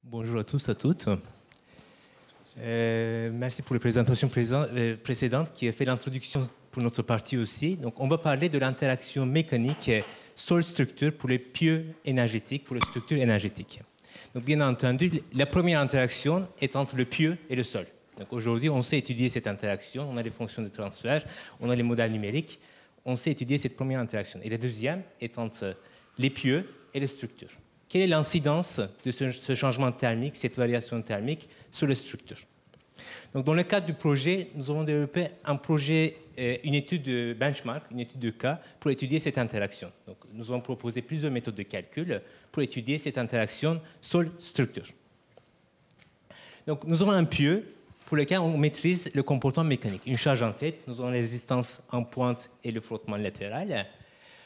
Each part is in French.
Bonjour à tous, à toutes. Merci pour les présentations précédentes qui a fait l'introduction pour notre partie aussi. Donc, on va parler de l'interaction mécanique sol-structure pour les pieux énergétiques, pour les structures énergétiques. Donc, bien entendu, la première interaction est entre le pieu et le sol. Donc, aujourd'hui, on sait étudier cette interaction. On a les fonctions de transfert, on a les modèles numériques. On sait étudier cette première interaction. Et la deuxième est entre les pieux et les structures. Quelle est l'incidence de ce changement thermique, cette variation thermique, sur les structures? Donc, dans le cadre du projet, nous avons développé un projet, une étude de benchmark, une étude de cas, pour étudier cette interaction. Donc, nous avons proposé plusieurs méthodes de calcul pour étudier cette interaction sol-structure. Donc, nous avons un pieu pour lequel on maîtrise le comportement mécanique. Une charge en tête, nous avons les résistances en pointe et le frottement latéral,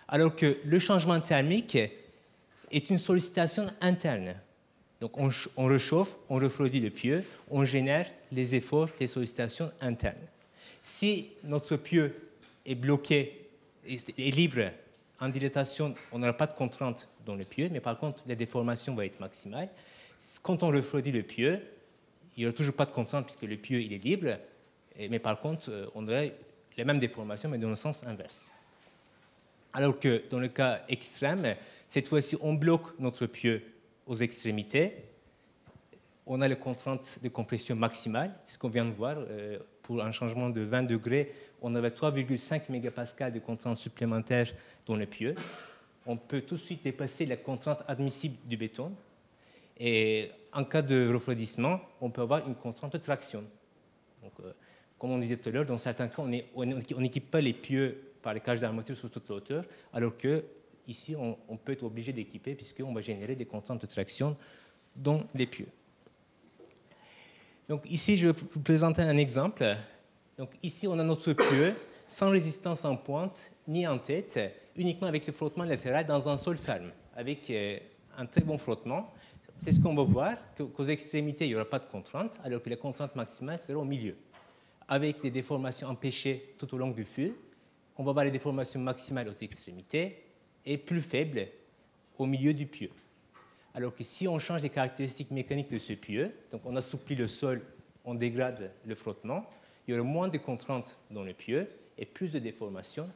alors que le changement thermique est une sollicitation interne. Donc on réchauffe, on refroidit le pieu, on génère les efforts, les sollicitations internes. Si notre pieu est bloqué, est libre en dilatation, on n'aura pas de contrainte dans le pieu, mais par contre la déformation va être maximale. Quand on refroidit le pieu, il n'y aura toujours pas de contrainte puisque le pieu il est libre, mais par contre on aura la même déformation mais dans le sens inverse. Alors que dans le cas extrême, cette fois-ci, on bloque notre pieu aux extrémités. On a les contraintes de compression maximale. C'est ce qu'on vient de voir. Pour un changement de 20 degrés, on avait 3,5 mégapascales de contraintes supplémentaires dans le pieu. On peut tout de suite dépasser la contrainte admissible du béton. Et en cas de refroidissement, on peut avoir une contrainte de traction. Donc, comme on disait tout à l'heure, dans certains cas, on n'équipe pas les pieux par les cages d'armature sur toute la hauteur, alors que ici, on peut être obligé d'équiper puisqu'on va générer des contraintes de traction dans les pieux. Donc ici, je vais vous présenter un exemple. Donc ici, on a notre pieu sans résistance en pointe ni en tête, uniquement avec le frottement latéral dans un sol ferme, avec un très bon frottement. C'est ce qu'on va voir, qu'aux extrémités, il n'y aura pas de contrainte, alors que la contrainte maximale sera au milieu. Avec les déformations empêchées tout au long du fil, on va avoir les déformations maximales aux extrémités et plus faibles au milieu du pieu. Alors que si on change les caractéristiques mécaniques de ce pieu, donc on assouplit le sol, on dégrade le frottement, il y aura moins de contraintes dans le pieu et plus de déformations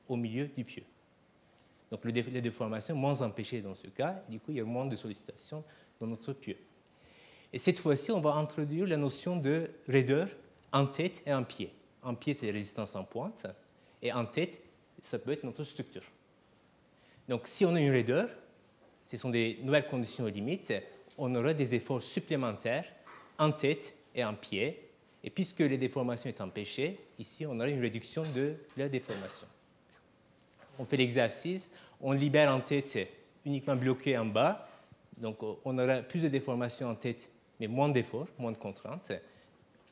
au milieu du pieu. Donc les déformations moins empêchées dans ce cas, du coup il y a moins de sollicitations dans notre pieu. Et cette fois-ci, on va introduire la notion de raideur en tête et en pied. En pied, c'est la résistance en pointe. Et en tête, ça peut être notre structure. Donc, si on a une raideur, ce sont des nouvelles conditions aux limites, on aura des efforts supplémentaires en tête et en pied. Et puisque les déformations sont empêchées, ici, on aura une réduction de la déformation. On fait l'exercice, on libère en tête uniquement bloqué en bas. Donc, on aura plus de déformations en tête, mais moins d'efforts, moins de contraintes.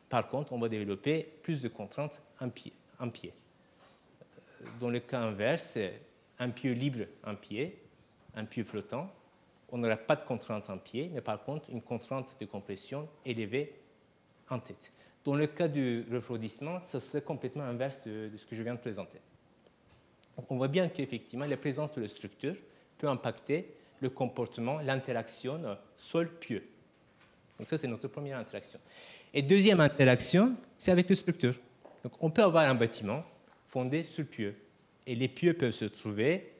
Par contre, on va développer plus de contraintes en pied. Dans le cas inverse, un pieu libre en pied, un pieu flottant, on n'aura pas de contrainte en pied, mais par contre une contrainte de compression élevée en tête. Dans le cas du refroidissement, ça serait complètement inverse de ce que je viens de présenter. On voit bien qu'effectivement, la présence de la structure peut impacter le comportement, l'interaction sol-pieu. Donc ça, c'est notre première interaction. Et deuxième interaction, c'est avec la structure. Donc on peut avoir un bâtiment fondé sur le pieu. Et les pieux peuvent se trouver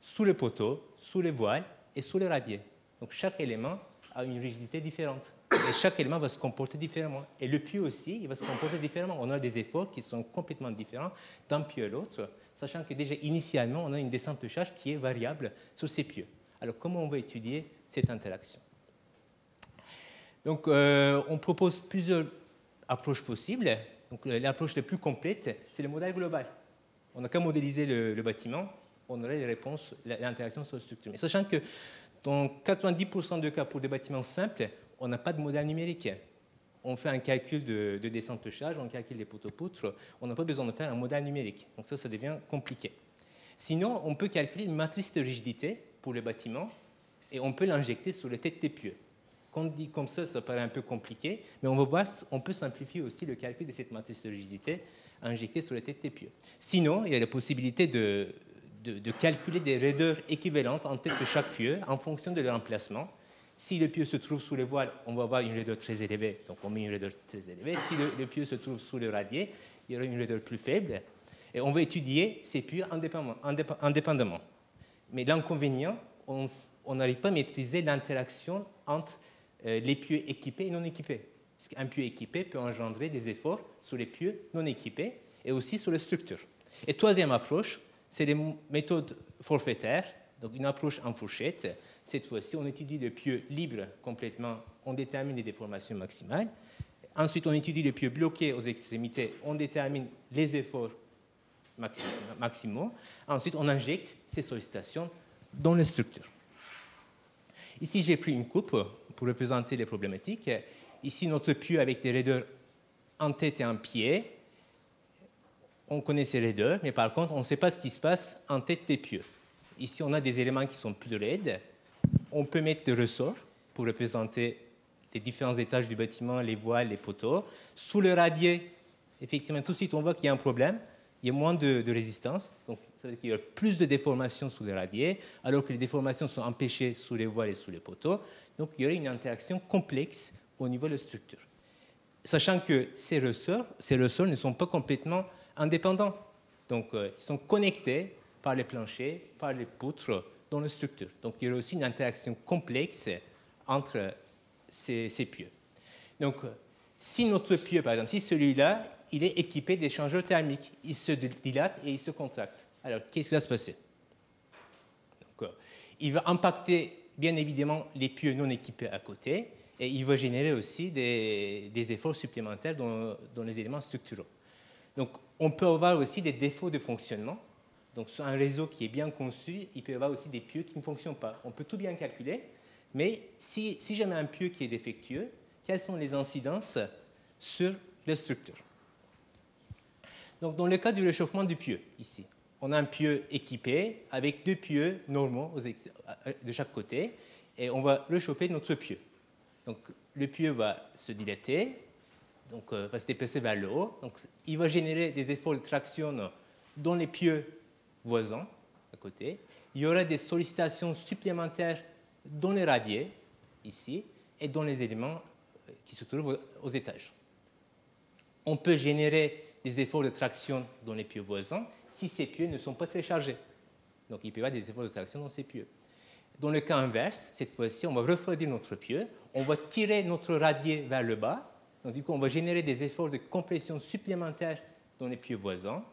sous le poteau, sous les voiles et sous les radiers. Donc chaque élément a une rigidité différente. Et chaque élément va se comporter différemment. Et le pieu aussi, il va se comporter différemment. On a des efforts qui sont complètement différents d'un pieu à l'autre, sachant que déjà initialement, on a une descente de charge qui est variable sur ces pieux. Alors comment on va étudier cette interaction? Donc on propose plusieurs approches possibles. Donc, l'approche la plus complète, c'est le modèle global. On n'a qu'à modéliser le bâtiment, on aurait les réponses, l'interaction sur la structure. Mais sachant que dans 90% des cas pour des bâtiments simples, on n'a pas de modèle numérique. On fait un calcul de descente de charge, on calcule les poteaux-poutres, on n'a pas besoin de faire un modèle numérique. Donc ça devient compliqué. Sinon, on peut calculer une matrice de rigidité pour les bâtiments et on peut l'injecter sur les têtes des pieux. Quand on dit comme ça paraît un peu compliqué, mais on va voir, on peut simplifier aussi le calcul de cette matrice de rigidité injectée sur les têtes des pieux. Sinon, il y a la possibilité de calculer des raideurs équivalentes en tête de chaque pieu en fonction de leur emplacement. Si le pieu se trouve sous les voiles, on va avoir une raideur très élevée, donc on met une raideur très élevée. Si le pieu se trouve sous le radier, il y aura une raideur plus faible. Et on va étudier ces pieux indépendamment. Mais l'inconvénient, on n'arrive pas à maîtriser l'interaction entre les pieux équipés et non équipés. Parce qu'un pieu équipé peut engendrer des efforts sur les pieux non équipés et aussi sur les structures. Et troisième approche, c'est les méthodes forfaitaires, donc une approche en fourchette. Cette fois-ci, on étudie le pieu libre complètement, on détermine les déformations maximales. Ensuite, on étudie le pieu bloqué aux extrémités, on détermine les efforts maximaux. Ensuite, on injecte ces sollicitations dans les structures. Ici, j'ai pris une coupe pour représenter les problématiques. Ici, notre pieu avec des raideurs en tête et en pied. On connaît ces raideurs, mais par contre, on ne sait pas ce qui se passe en tête des pieux. Ici, on a des éléments qui sont plus raides. On peut mettre des ressorts pour représenter les différents étages du bâtiment, les voiles, les poteaux. Sous le radier, effectivement, tout de suite, on voit qu'il y a un problème. Il y a moins de résistance. Donc, ça veut dire qu'il y a plus de déformations sous le radier, alors que les déformations sont empêchées sous les voiles et sous les poteaux. Donc, il y aurait une interaction complexe au niveau de la structure. Sachant que ces ressorts ne sont pas complètement indépendants. Donc, ils sont connectés par les planchers, par les poutres dans la structure. Donc, il y aurait aussi une interaction complexe entre ces pieux. Donc, si notre pieu, par exemple, si celui-là, il est équipé d'échangeurs thermiques, il se dilate et il se contracte. Alors, qu'est-ce qui va se passer? Donc, il va impacter, bien évidemment, les pieux non équipés à côté, et il va générer aussi des efforts supplémentaires dans les éléments structuraux. Donc, on peut avoir aussi des défauts de fonctionnement. Donc, sur un réseau qui est bien conçu, il peut y avoir aussi des pieux qui ne fonctionnent pas. On peut tout bien calculer, mais si jamais un pieu qui est défectueux, quelles sont les incidences sur les structures? Donc, dans le cas du réchauffement du pieu, ici, on a un pieu équipé avec deux pieux normaux de chaque côté, et on va réchauffer notre pieu. Donc, le pieu va se dilater, donc va se déplacer vers le haut. Donc, il va générer des efforts de traction dans les pieux voisins à côté. Il y aura des sollicitations supplémentaires dans les radiers, ici, et dans les éléments qui se trouvent aux étages. On peut générer des efforts de traction dans les pieux voisins si ces pieux ne sont pas très chargés. Donc, il peut y avoir des efforts de traction dans ces pieux. Dans le cas inverse, cette fois-ci, on va refroidir notre pieu, on va tirer notre radier vers le bas. Donc, du coup, on va générer des efforts de compression supplémentaires dans les pieux voisins.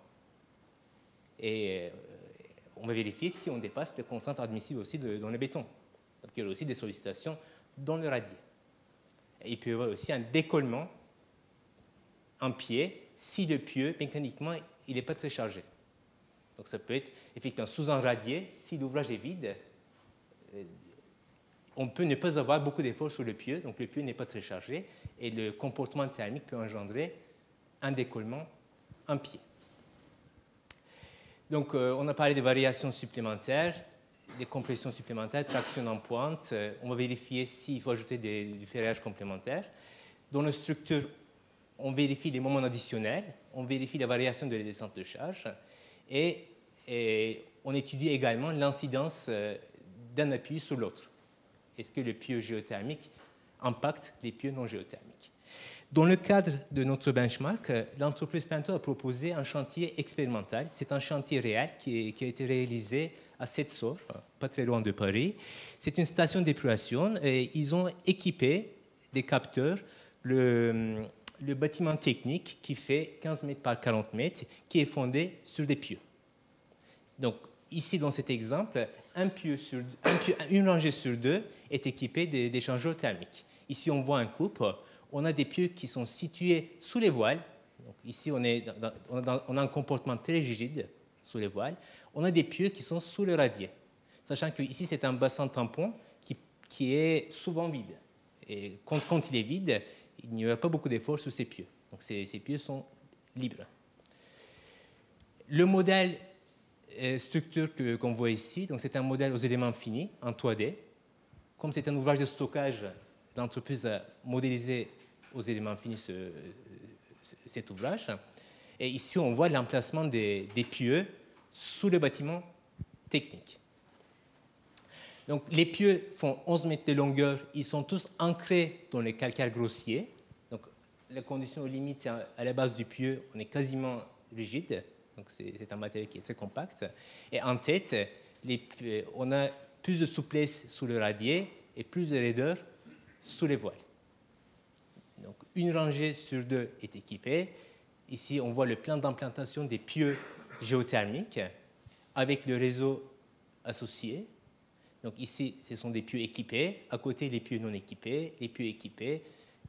Et on va vérifier si on dépasse les contraintes admissibles aussi dans le béton. Donc, il y aura aussi des sollicitations dans le radier. Et il peut y avoir aussi un décollement en pied si le pieu, mécaniquement, il n'est pas très chargé. Donc, ça peut être effectivement sous un radier, si l'ouvrage est vide, on peut ne pas avoir beaucoup d'efforts sur le pieu, donc le pieu n'est pas très chargé, et le comportement thermique peut engendrer un décollement en pied. Donc, on a parlé des variations supplémentaires, des compressions supplémentaires, traction en pointe. On va vérifier s'il faut ajouter du ferrage complémentaire. Dans la structure, on vérifie les moments additionnels, on vérifie la variation de la descente de charge, et on étudie également l'incidence d'un appui sur l'autre. Est-ce que le pieu géothermique impacte les pieux non géothermiques? Dans le cadre de notre benchmark, l'entreprise Pinto a proposé un chantier expérimental. C'est un chantier réel qui a été réalisé à Sept-Sors, pas très loin de Paris. C'est une station d'épuration et ils ont équipé des capteurs le bâtiment technique qui fait 15 mètres par 40 mètres, qui est fondé sur des pieux. Donc, ici, dans cet exemple, une rangée sur deux est équipée d'échangeurs thermiques. Ici, on voit un couple. On a des pieux qui sont situés sous les voiles. Donc, ici, on a un comportement très rigide sous les voiles. On a des pieux qui sont sous le radier. Sachant que ici, c'est un bassin tampon qui est souvent vide. Et quand il est vide, il n'y a pas beaucoup d'efforts sur ces pieux. Donc, ces pieux sont libres. Le modèle structure qu'on voit ici, donc c'est un modèle aux éléments finis, en 3D. Comme c'est un ouvrage de stockage, l'entreprise a modélisé aux éléments finis cet ouvrage. Et ici, on voit l'emplacement des pieux sous le bâtiment technique. Donc, les pieux font 11 mètres de longueur. Ils sont tous ancrés dans les calcaires grossiers. Donc, la condition limite, à la base du pieu, on est quasiment rigide. Donc, c'est un matériau qui est très compact. Et en tête, on a plus de souplesse sous le radier et plus de raideur sous les voiles. Donc, une rangée sur deux est équipée. Ici, on voit le plan d'implantation des pieux géothermiques avec le réseau associé. Donc ici, ce sont des pieux équipés. À côté, les pieux non équipés, les pieux équipés,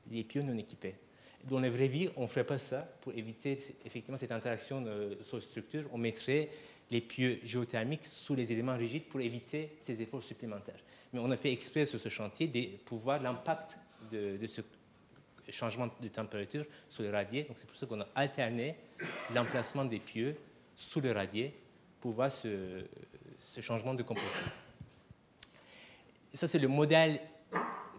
les pieux non équipés. Dans la vraie vie, on ne ferait pas ça pour éviter effectivement cette interaction sol-structure. On mettrait les pieux géothermiques sous les éléments rigides pour éviter ces efforts supplémentaires. Mais on a fait exprès sur ce chantier pour voir l'impact de ce changement de température sur le radier. Donc c'est pour ça qu'on a alterné l'emplacement des pieux sous le radier pour voir ce changement de comportement. Ça, c'est le modèle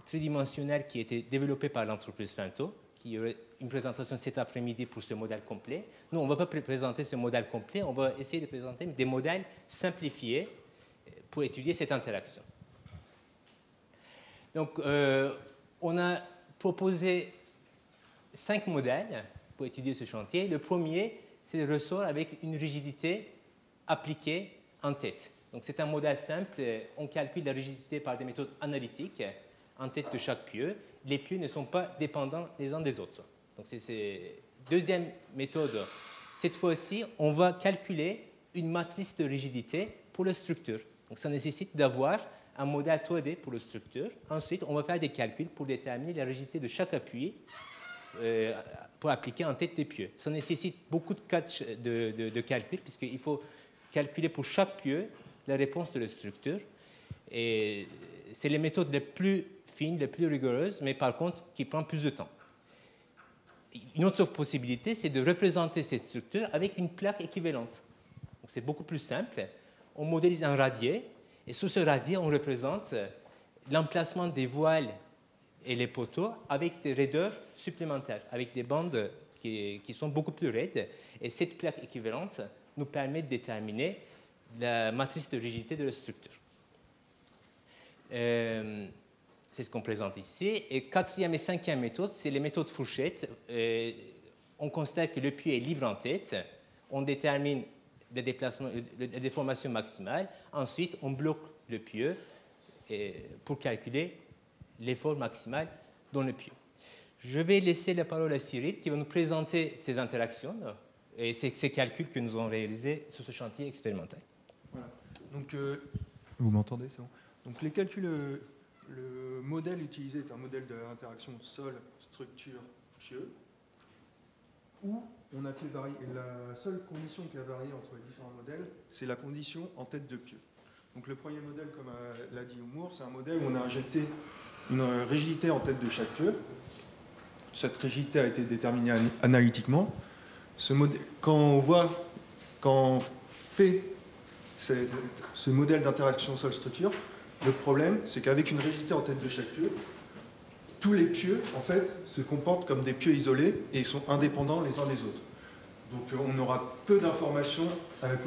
tridimensionnel qui a été développé par l'entreprise Pinto, qui y aurait une présentation cet après-midi pour ce modèle complet. Nous, on ne va pas présenter ce modèle complet, on va essayer de présenter des modèles simplifiés pour étudier cette interaction. Donc, on a proposé 5 modèles pour étudier ce chantier. Le premier, c'est le ressort avec une rigidité appliquée en tête. Donc, c'est un modèle simple. On calcule la rigidité par des méthodes analytiques en tête de chaque pieu. Les pieux ne sont pas dépendants les uns des autres. Donc, c'est deuxième méthode. Cette fois-ci, on va calculer une matrice de rigidité pour la structure. Donc, ça nécessite d'avoir un modèle 3D pour la structure. Ensuite, on va faire des calculs pour déterminer la rigidité de chaque appui pour appliquer en tête des pieux. Ça nécessite beaucoup de calculs, puisqu'il faut calculer pour chaque pieu la réponse de la structure. Et c'est les méthodes les plus fines, les plus rigoureuses, mais par contre qui prennent plus de temps. Une autre possibilité, c'est de représenter cette structure avec une plaque équivalente. C'est beaucoup plus simple. On modélise un radier, et sur ce radier, on représente l'emplacement des voiles et les poteaux avec des raideurs supplémentaires, avec des bandes qui sont beaucoup plus raides. Et cette plaque équivalente nous permet de déterminer la matrice de rigidité de la structure. C'est ce qu'on présente ici. Et quatrième et cinquième méthode, c'est les méthodes fourchettes. On constate que le pieu est libre en tête. On détermine le déplacement, la déformation maximale. Ensuite, on bloque le pieu pour calculer l'effort maximal dans le pieu. Je vais laisser la parole à Cyril qui va nous présenter ces interactions et ces calculs que nous avons réalisés sur ce chantier expérimental. Voilà. Donc, vous m'entendez, c'est bon. Donc, les calculs, le modèle utilisé est un modèle d'interaction sol-structure-pieu, où on a fait varier. La seule condition qui a varié entre les différents modèles, c'est la condition en tête de pieu. Donc, le premier modèle, comme l'a dit Humour, c'est un modèle où on a injecté une rigidité en tête de chaque pieu. Cette rigidité a été déterminée analytiquement. Quand on fait ce modèle d'interaction sol-structure, le problème, c'est qu'avec une rigidité en tête de chaque pieu, tous les pieux, en fait, se comportent comme des pieux isolés et ils sont indépendants les uns des autres. Donc on aura peu d'informations, avec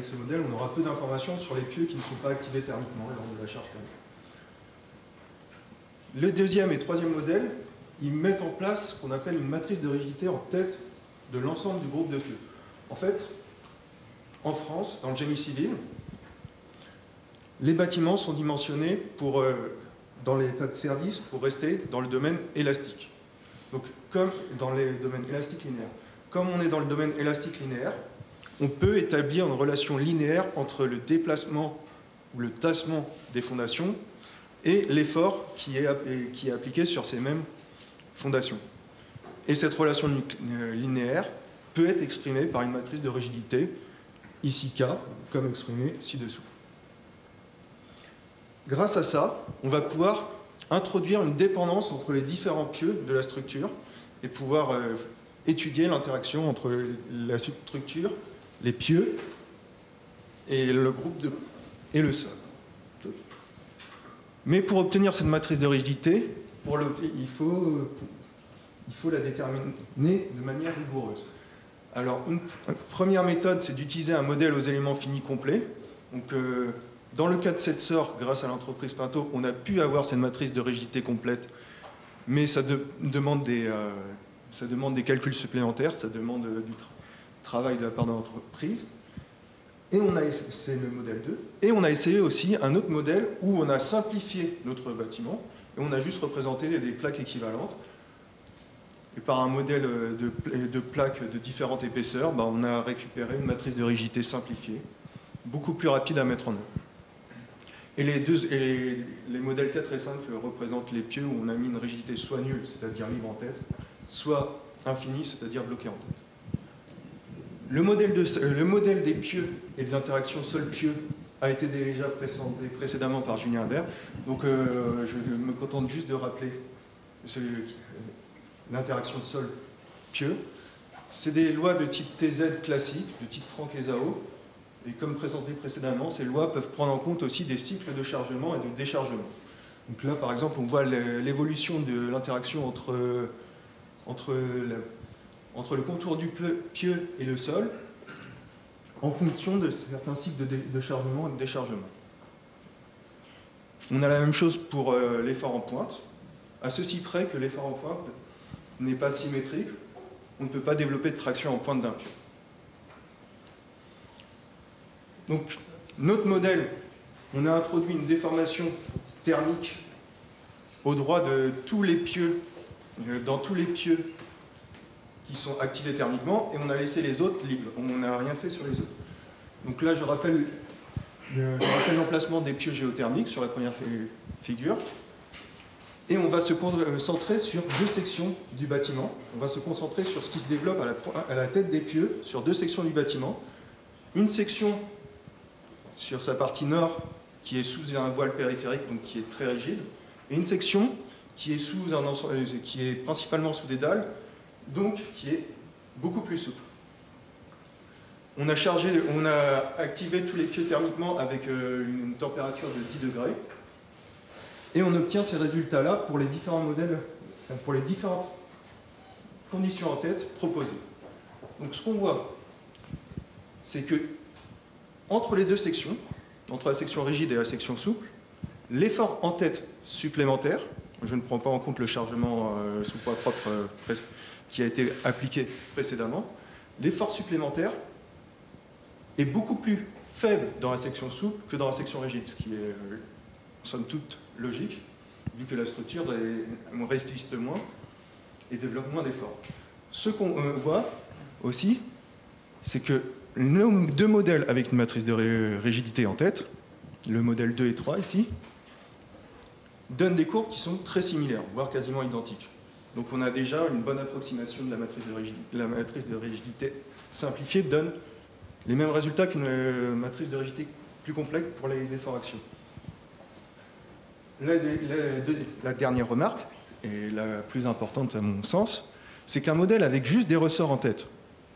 ce modèle, on aura peu d'informations sur les pieux qui ne sont pas activés thermiquement lors de la charge thermique. Le deuxième et troisième modèle, ils mettent en place ce qu'on appelle une matrice de rigidité en tête de l'ensemble du groupe de pieux. En fait, en France, dans le génie civil, les bâtiments sont dimensionnés dans l'état de service pour rester dans le domaine élastique. Donc, comme dans les domaines élastiques linéaires. Comme on est dans le domaine élastique linéaire, on peut établir une relation linéaire entre le déplacement ou le tassement des fondations et l'effort qui est appliqué sur ces mêmes fondations. Et cette relation linéaire peut être exprimée par une matrice de rigidité, ici K, comme exprimé ci-dessous. Grâce à ça, on va pouvoir introduire une dépendance entre les différents pieux de la structure et pouvoir étudier l'interaction entre la structure, les pieux et le groupe et le sol. Mais pour obtenir cette matrice de rigidité, il faut la déterminer de manière rigoureuse. Alors, une première méthode, c'est d'utiliser un modèle aux éléments finis complets. Donc, Dans le cas de cette sort, grâce à l'entreprise Pinto, on a pu avoir cette matrice de rigidité complète, mais ça demande des calculs supplémentaires, ça demande du travail de la part de l'entreprise. Et c'est le modèle 2. Et on a essayé aussi un autre modèle où on a simplifié notre bâtiment et on a juste représenté des plaques équivalentes. Et par un modèle de plaques de différentes épaisseurs, on a récupéré une matrice de rigidité simplifiée, beaucoup plus rapide à mettre en œuvre. Et les modèles 4 et 5 représentent les pieux où on a mis une rigidité soit nulle, c'est-à-dire libre en tête, soit infinie, c'est-à-dire bloquée en tête. Le modèle des pieux et de l'interaction sol-pieux a été déjà présenté précédemment par Julien Imbert. Donc je me contente juste de rappeler l'interaction sol-pieux. C'est des lois de type TZ classique, de type Franck-Esao. Et comme présenté précédemment, ces lois peuvent prendre en compte aussi des cycles de chargement et de déchargement. Donc là, par exemple, on voit l'évolution de l'interaction entre le contour du pieu et le sol en fonction de certains cycles de chargement et de déchargement. On a la même chose pour l'effort en pointe, à ceci près que l'effort en pointe n'est pas symétrique, on ne peut pas développer de traction en pointe d'un pieu. Donc, notre modèle, on a introduit une déformation thermique au droit de tous les pieux, dans tous les pieux qui sont activés thermiquement, et on a laissé les autres libres. On n'a rien fait sur les autres. Donc là, je rappelle l'emplacement des pieux géothermiques sur la première figure. Et on va se concentrer sur deux sections du bâtiment. On va se concentrer sur ce qui se développe à la tête des pieux, sur deux sections du bâtiment. Une section sur sa partie nord, qui est sous un voile périphérique, donc qui est très rigide, et une section qui est principalement sous des dalles, donc qui est beaucoup plus souple. On a activé tous les pieux thermiquement avec une température de 10 degrés, et on obtient ces résultats-là pour les différents modèles, pour les différentes conditions en tête proposées. Donc ce qu'on voit, c'est que entre les deux sections, entre la section rigide et la section souple, l'effort en tête supplémentaire, je ne prends pas en compte le chargement sous poids propre qui a été appliqué précédemment, l'effort supplémentaire est beaucoup plus faible dans la section souple que dans la section rigide, ce qui est, somme toute, logique, vu que la structure résiste moins et développe moins d'efforts. Ce qu'on voit aussi, c'est que nos deux modèles avec une matrice de rigidité en tête, le modèle 2 et 3 ici, donnent des courbes qui sont très similaires, voire quasiment identiques. Donc on a déjà une bonne approximation de la matrice de rigidité. La matrice de rigidité simplifiée donne les mêmes résultats qu'une matrice de rigidité plus complexe pour les efforts-actions. La dernière remarque, et la plus importante à mon sens, c'est qu'un modèle avec juste des ressorts en tête,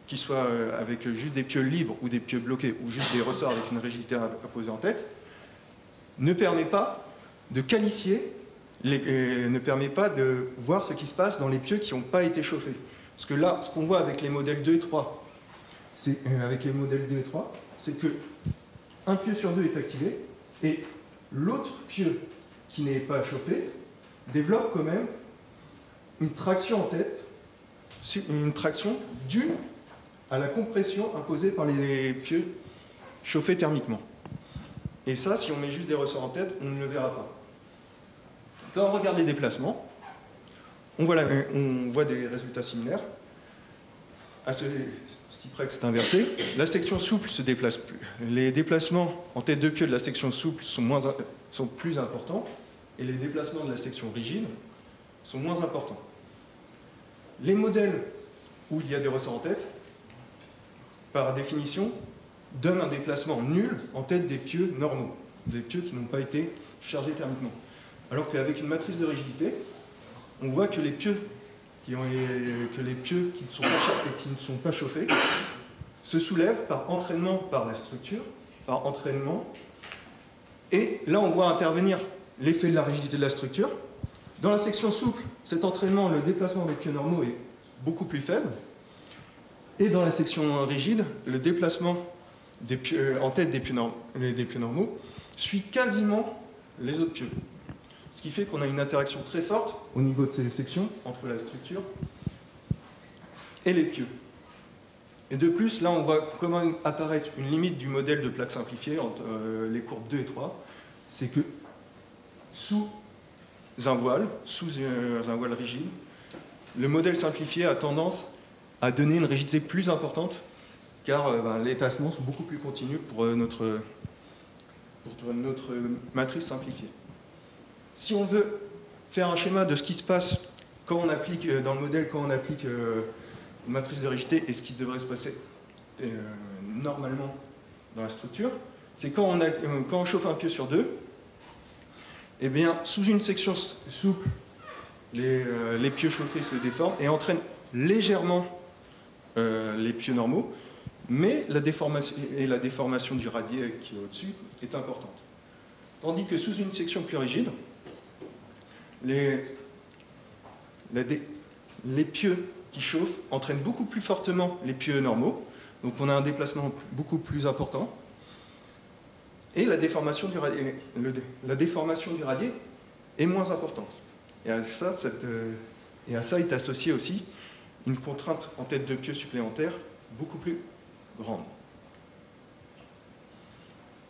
qu'ils soient avec juste des pieux libres ou des pieux bloqués, ou juste des ressorts avec une rigidité apposée en tête, ne permet pas de qualifier, ne permet pas de voir ce qui se passe dans les pieux qui n'ont pas été chauffés. Parce que là, ce qu'on voit avec les modèles 2 et 3, c'est que un pieu sur deux est activé, et l'autre pieu qui n'est pas chauffé développe quand même une traction en tête, une traction due à la compression imposée par les pieux chauffés thermiquement. Et ça, si on met juste des ressorts en tête, on ne le verra pas. Quand on regarde les déplacements, on voit des résultats similaires. À ce qui près que c'est inversé, la section souple se déplace plus. Les déplacements en tête de pieux de la section souple sont plus importants, et les déplacements de la section rigide sont moins importants. Les modèles où il y a des ressorts en tête, par définition, donnent un déplacement nul en tête des pieux normaux, des pieux qui n'ont pas été chargés thermiquement. Alors qu'avec une matrice de rigidité, on voit que les pieux qui ne sont pas chauffés se soulèvent par entraînement par la structure, par entraînement, et là on voit intervenir l'effet de la rigidité de la structure. Dans la section souple, cet entraînement, le déplacement des pieux normaux est beaucoup plus faible, et dans la section rigide, le déplacement en tête des pieux normaux suit quasiment les autres pieux. Ce qui fait qu'on a une interaction très forte au niveau de ces sections entre la structure et les pieux. Et de plus, là, on voit comment apparaître une limite du modèle de plaque simplifiée entre les courbes 2 et 3. C'est que sous un voile rigide, le modèle simplifié a tendance à donner une rigidité plus importante, car les tassements sont beaucoup plus continus pour notre matrice simplifiée. Si on veut faire un schéma de ce qui se passe quand on applique, dans le modèle, quand on applique une matrice de rigidité et ce qui devrait se passer normalement dans la structure, c'est quand on chauffe un pieu sur 2, eh bien, sous une section souple, les pieux chauffés se déforment et entraînent légèrement les pieux normaux, mais la déformation du radier qui est au-dessus est importante. Tandis que sous une section plus rigide, les pieux qui chauffent entraînent beaucoup plus fortement les pieux normaux, donc on a un déplacement beaucoup plus important, et la déformation du radier est moins importante. Et à ça est associée aussi une contrainte en tête de pieux supplémentaire beaucoup plus grande.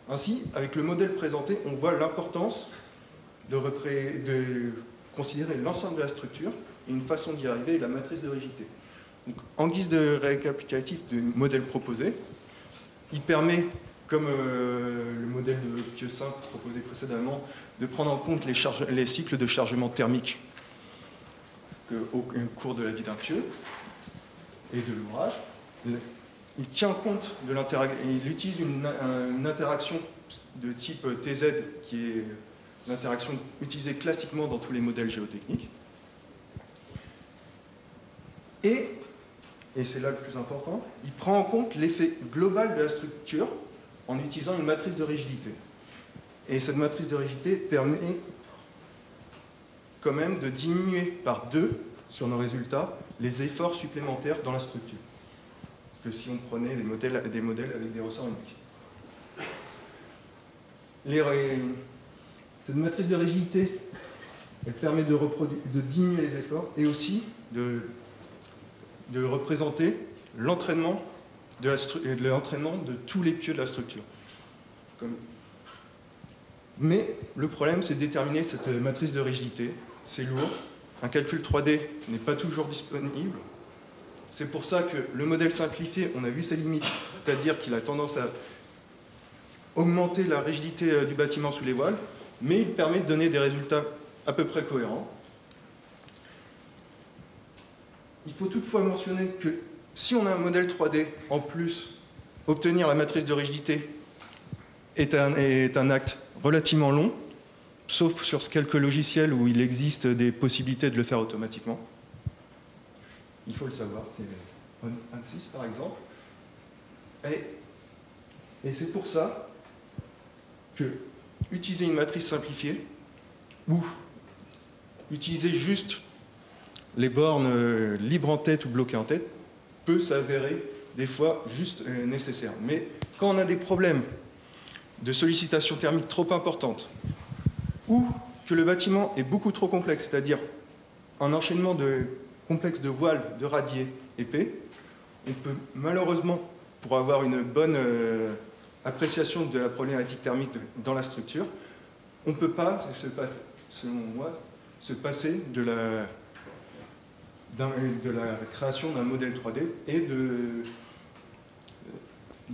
Ainsi, avec le modèle présenté, on voit l'importance de considérer l'ensemble de la structure et une façon d'y arriver est la matrice de rigidité. Donc, en guise de récapitulatif du modèle proposé, il permet, comme le modèle de pieux simple proposé précédemment, de prendre en compte les cycles de chargement thermique au cours de la vie d'un pieu et de l'ouvrage. Il tient compte de l'interaction, il utilise une interaction de type TZ qui est l'interaction utilisée classiquement dans tous les modèles géotechniques. Et c'est là le plus important, il prend en compte l'effet global de la structure en utilisant une matrice de rigidité. Et cette matrice de rigidité permet quand même de diminuer par 2 sur nos résultats les efforts supplémentaires dans la structure que si on prenait des modèles avec des ressorts uniques. Cette matrice de rigidité, elle permet de diminuer les efforts et aussi de représenter l'entraînement de tous les pieux de la structure. Mais le problème, c'est de déterminer cette matrice de rigidité. C'est lourd. Un calcul 3D n'est pas toujours disponible. C'est pour ça que le modèle simplifié, on a vu ses limites, c'est-à-dire qu'il a tendance à augmenter la rigidité du bâtiment sous les voiles, mais il permet de donner des résultats à peu près cohérents. Il faut toutefois mentionner que si on a un modèle 3D, en plus, obtenir la matrice de rigidité est un acte relativement long, sauf sur quelques logiciels où il existe des possibilités de le faire automatiquement. Il faut le savoir, c'est ANSYS par exemple. Et c'est pour ça que utiliser une matrice simplifiée ou utiliser juste les bornes libres en tête ou bloquées en tête peut s'avérer des fois juste nécessaire. Mais quand on a des problèmes de sollicitation thermique trop importante ou que le bâtiment est beaucoup trop complexe, c'est-à-dire un enchaînement de complexe de voiles, de radiers épais, on peut malheureusement, pour avoir une bonne appréciation de la problématique thermique dans la structure, on ne peut pas, selon moi, se passer de la création d'un modèle 3D et de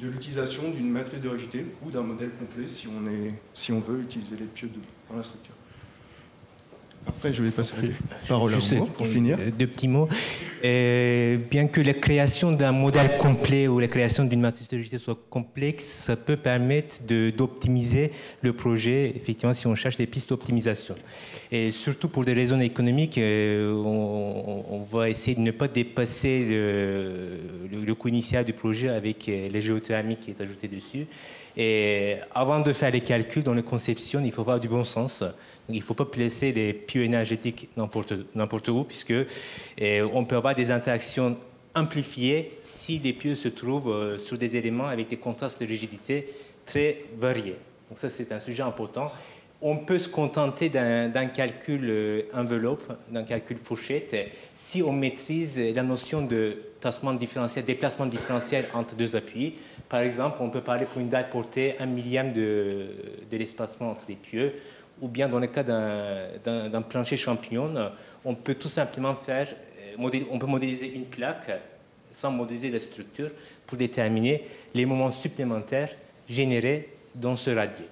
l'utilisation d'une matrice de rigidité ou d'un modèle complet si on veut utiliser les pieux dans la structure. Après, je vais passer la parole à vous pour finir. Deux petits mots. Bien que la création d'un modèle complet ou la création d'une matrice de rigidité soit complexe, ça peut permettre d'optimiser le projet, effectivement, si on cherche des pistes d'optimisation. Et surtout pour des raisons économiques, on va essayer de ne pas dépasser le coût initial du projet avec les géothermiques qui est ajouté dessus. Et avant de faire les calculs dans la conception, il faut avoir du bon sens. Donc, il ne faut pas placer des pieux énergétiques n'importe où, puisque on peut avoir des interactions amplifiées si les pieux se trouvent sur des éléments avec des contrastes de rigidité très variés. Donc ça, c'est un sujet important. On peut se contenter d'un calcul enveloppe, d'un calcul fourchette, si on maîtrise la notion de tassement différentiel, déplacement différentiel entre deux appuis. Par exemple, on peut parler pour une dalle portée 1/1000 de l'espacement entre les pieux, ou bien dans le cas d'un plancher champignon, on peut tout simplement on peut modéliser une plaque sans modéliser la structure pour déterminer les moments supplémentaires générés dans ce radier.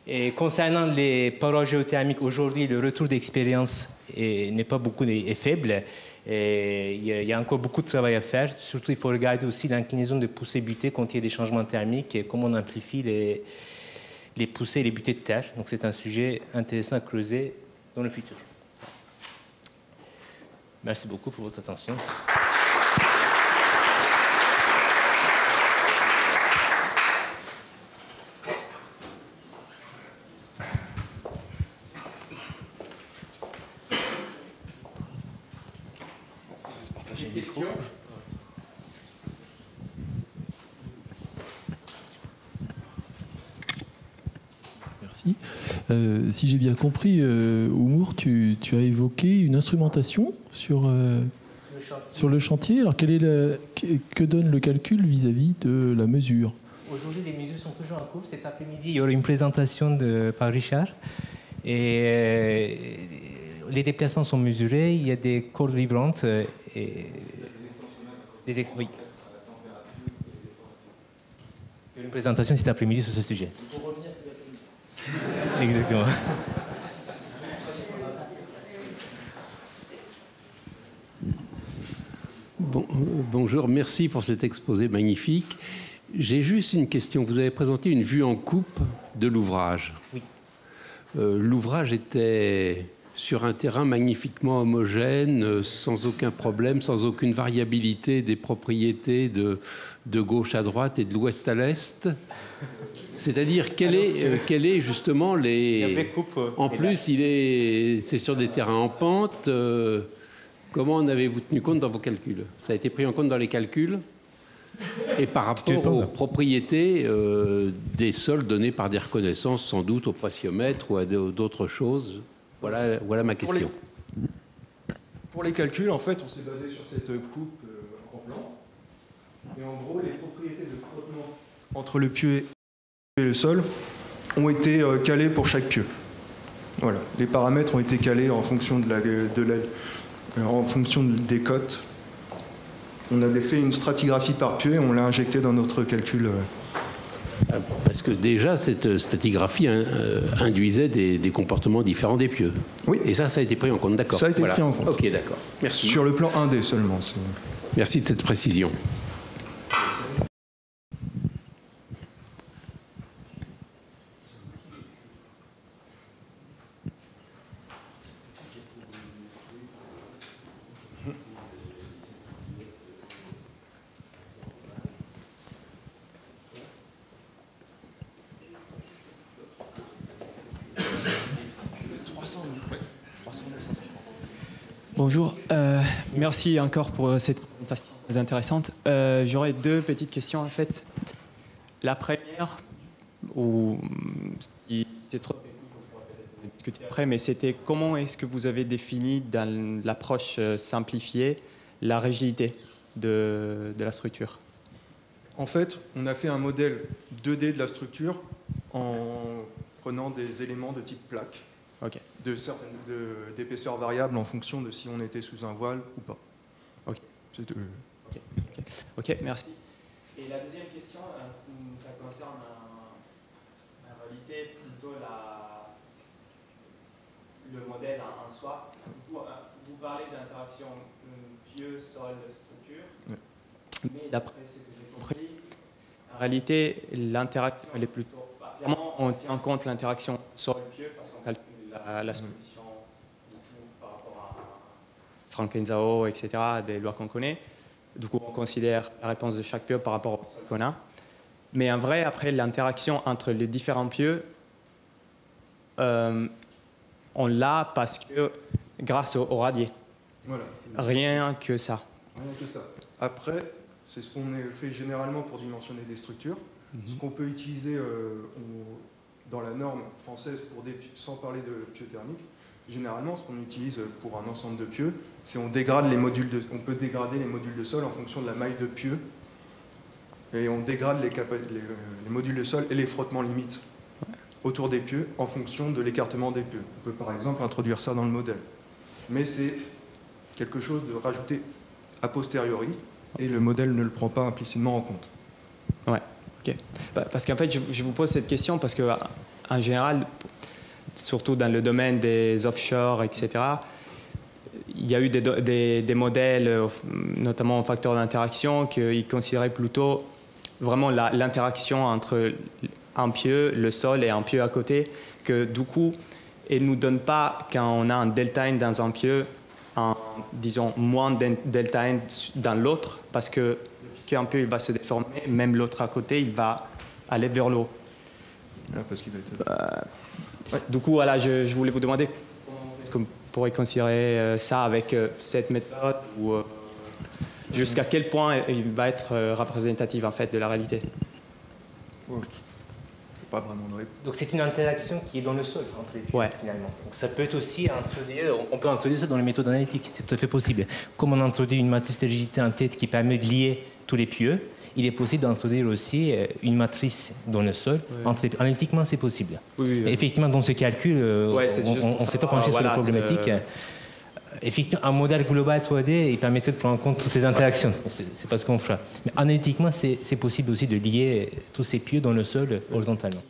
Et concernant les parois géothermiques, aujourd'hui, le retour d'expérience n'est pas beaucoup est faible. Il y a encore beaucoup de travail à faire. Surtout, il faut regarder aussi l'inclinaison de poussée-butée quand il y a des changements thermiques et comment on amplifie les poussées et les butées de terre. Donc, c'est un sujet intéressant à creuser dans le futur. Merci beaucoup pour votre attention. Merci. Si j'ai bien compris, Oumour, tu as évoqué une instrumentation sur le chantier. Alors, que donne le calcul vis-à-vis de la mesure? Aujourd'hui, les mesures sont toujours en cours. Cet après-midi, il y aura une présentation par Richard. Et les déplacements sont mesurés. Il y a des cordes vibrantes. Oui. Il y aura une présentation cet après-midi sur ce sujet. Il faut revenir cet après-midi. Exactement. Bonjour, merci pour cet exposé magnifique. J'ai juste une question. Vous avez présenté une vue en coupe de l'ouvrage. Oui. L'ouvrage était sur un terrain magnifiquement homogène, sans aucun problème, sans aucune variabilité des propriétés de gauche à droite et de l'ouest à l'est. C'est-à-dire, quel est justement les... En plus, c'est sur des terrains en pente. Comment en avez-vous tenu compte dans vos calculs? Ça a été pris en compte dans les calculs? Et par rapport aux propriétés des sols donnés par des reconnaissances, sans doute au pressiomètre ou à d'autres choses. Voilà ma question. Pour les calculs, en fait, on s'est basé sur cette coupe en plan. Et en gros, les propriétés de frottement entre le pieu et le sol ont été calées pour chaque pieu. Voilà. Les paramètres ont été calés en fonction en fonction des cotes. On avait fait une stratigraphie par pieu et on l'a injecté dans notre calcul. Parce que déjà, cette stratigraphie induisait des comportements différents des pieux. Oui. Et ça a été pris en compte, d'accord. Ça a été pris en compte. Ok, d'accord. Merci. Sur le plan 1D seulement. Merci de cette précision. Bonjour, merci encore pour cette présentation très intéressante. J'aurais deux petites questions en fait. La première, ou si c'est trop technique, on pourra peut-être discuter après, mais c'était comment est-ce que vous avez défini dans l'approche simplifiée la rigidité de la structure? En fait, on a fait un modèle 2D de la structure en prenant des éléments de type plaque. Okay. D'épaisseur variable en fonction de si on était sous un voile ou pas. Ok. C'est tout. Ok, merci. Et la deuxième question, ça concerne en réalité plutôt le modèle en soi. Vous parlez d'interaction pieu, sol, structure, mais d'après ce que j'ai compris, en réalité, l'interaction, elle est plutôt... Clairement, on tient en compte l'interaction sol-pieu parce qu'on calcule la solution de tout par rapport à Franken-Zhao, etc., des lois qu'on connaît. Du coup, on considère la réponse de chaque pieu par rapport au sol qu'on a. Mais en vrai, après, l'interaction entre les différents pieux, on l'a parce que grâce au radier. Voilà. Rien que ça. Rien que ça. Après, c'est ce qu'on fait généralement pour dimensionner des structures. Ce qu'on peut utiliser dans la norme française, sans parler de pieux thermiques, généralement, ce qu'on utilise pour un ensemble de pieux, c'est on peut dégrader les modules de sol en fonction de la maille de pieux, et on dégrade les modules de sol et les frottements limites autour des pieux en fonction de l'écartement des pieux. On peut par exemple introduire ça dans le modèle. Mais c'est quelque chose de rajouté a posteriori, et le modèle ne le prend pas implicitement en compte. Ouais, ok. Parce qu'en fait, je vous pose cette question parce qu'en général, surtout dans le domaine des offshore, etc., il y a eu des modèles, notamment en facteur d'interaction, qui considéraient plutôt vraiment l'interaction entre un pieu, le sol et un pieu à côté, que du coup, ils ne nous donnent pas, quand on a un delta N dans un pieu, disons, moins de delta N dans l'autre, parce que qu'un pieu il va se déformer, même l'autre à côté, il va aller vers l'eau. Ah, parce qu'il va être... Ouais. Du coup, voilà, je voulais vous demander comment est-ce qu'on pourrait considérer ça avec cette méthode, ou jusqu'à quel point il va être représentatif en fait de la réalité. Pas vraiment de réponse. Donc c'est une interaction qui est dans le sol entre les pieux, finalement. Donc ça peut être aussi introduire, on peut introduire ça dans les méthodes analytiques, c'est tout à fait possible. Comme on introduit une matrice de rigidité en tête qui permet de lier tous les pieux, il est possible d'introduire aussi une matrice dans le sol. Oui. Analytiquement, c'est possible. Oui. Effectivement, dans ce calcul, on ne s'est pas penché sur la problématique. Effectivement, un modèle global 3D, il permettrait de prendre en compte toutes ces interactions. C'est pas ce qu'on fera. Mais analytiquement, c'est possible aussi de lier tous ces pieux dans le sol horizontalement.